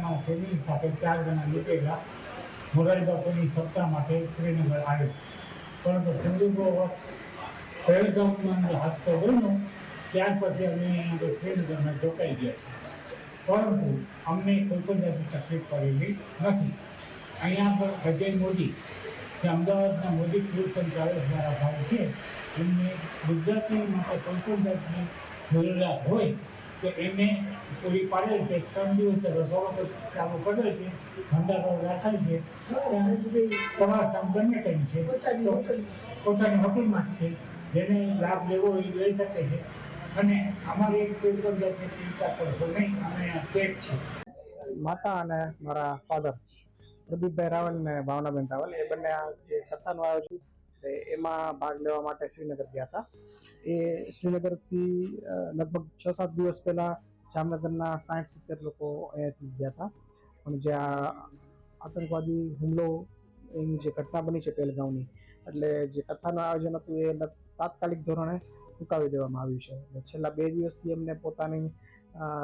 તેની સાથે 4 જણા નીકળેલા મોરારી બાપુની સપ્તાહ માટે શ્રીનગર આવ્યો, પરંતુ સંજોગો પહેલગામમાં હાદસો બન્યો ત્યાર પછી અમે શ્રીનગરમાં રોકાઈ ગયા છે, પરંતુ અમને કોઈ પણ જાતની તકલીફ પડેલી નથી. અહીંયા પર અજય મોદી જે અમદાવાદના મોદી ટૂર્સ એન્ડ ટ્રાવેલ્સ દ્વારા ભાગ છે, એમને ગુજરાતી માટે કોઈ પણ જાતની જરૂરિયાત હોય તો એમને પૂરી પાડેલ છે. 3 દિવસ રસોડો ચાલુ કરેલ છે, ભંડારો રાખેલ છે, સવાર સાંજ બંને ટાઈમ છે, પોતાની હોટલમાં જ છે, જેને લાભ લેવો એ લઈ શકે છે. અને અમારી કોઈ પણ જાતની ચિંતા કરશો નહીં, અમે આ સેફ છે. માતા અને મારા ફાધર પ્રદીપભાઈ રાવલ અને ભાવનાબેન રાવલ એ બંને આ જે કથાનું આયોજન એમાં ભાગ લેવા માટે શ્રીનગર ગયા હતા. એ શ્રીનગરથી લગભગ 6-7 દિવસ પહેલા જામનગરના 60-70 લોકો અહીંયાથી ગયા હતા, પણ જે આ આતંકવાદી હુમલો એની જે ઘટના બની છે પહેલગામની, એટલે જે કથાનું આયોજન હતું એ તાત્કાલિક ધોરણે ચૂકાવી દેવામાં આવ્યું છે. એટલે છેલ્લા 2 દિવસથી એમને પોતાની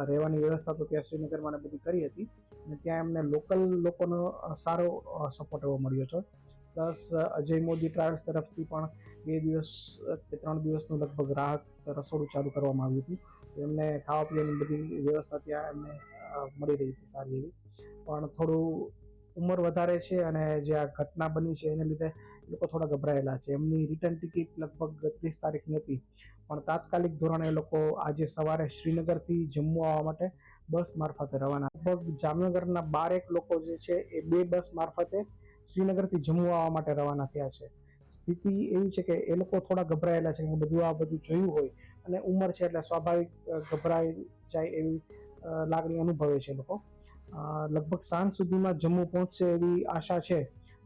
રહેવાની વ્યવસ્થા તો ત્યાં શ્રીનગરમાં બધી કરી હતી, અને ત્યાં એમને લોકલ લોકોનો સારો સપોર્ટ એવો મળ્યો છે. પ્લસ અજય મોદી ટ્રાવેલ્સ તરફથી પણ 2 દિવસ કે 3 દિવસનું લગભગ રાહત રસોડું ચાલુ કરવામાં આવ્યું હતું. એમને ખાવા પીવાની બધી વ્યવસ્થા ત્યાં એમને મળી રહી હતી સારી એવી. પણ થોડું ઉંમર વધારે છે અને જે આ ઘટના બની છે એને લીધે લોકો થોડા ગભરાયેલા છે. એમની રિટર્ન ટિકિટ લગભગ 30 તારીખની હતી, પણ તાત્કાલિક ધોરણે એ લોકો આજે સવારે શ્રીનગરથી જમ્મુ આવવા માટે બસ મારફતે રવાના. લગભગ જામનગરના 12 લોકો જે છે એ 2 બસ મારફતે શ્રીનગરથી જમ્મુ આવવા માટે રવાના થયા છે. સ્થિતિ એવી છે કે એ લોકો થોડા ગભરાયેલા છે, કે આ બધું જોયું હોય અને ઉંમર છે એટલે સ્વાભાવિક ગભરાઈ જાય એવી લાગણી અનુભવે છે લોકો. લગભગ સાંજ સુધીમાં જમ્મુ પહોંચશે એવી આશા છે,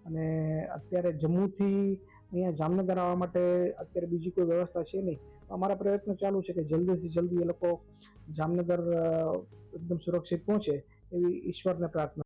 અને અત્યારે જમ્મુથી અહીંયા જામનગર આવવા માટે અત્યારે બીજી કોઈ વ્યવસ્થા છે નહીં. અમારા પ્રયત્ન ચાલુ છે કે જલ્દીથી જલ્દી એ લોકો જામનગર એકદમ સુરક્ષિત પહોંચે એવી ઈશ્વરને પ્રાર્થના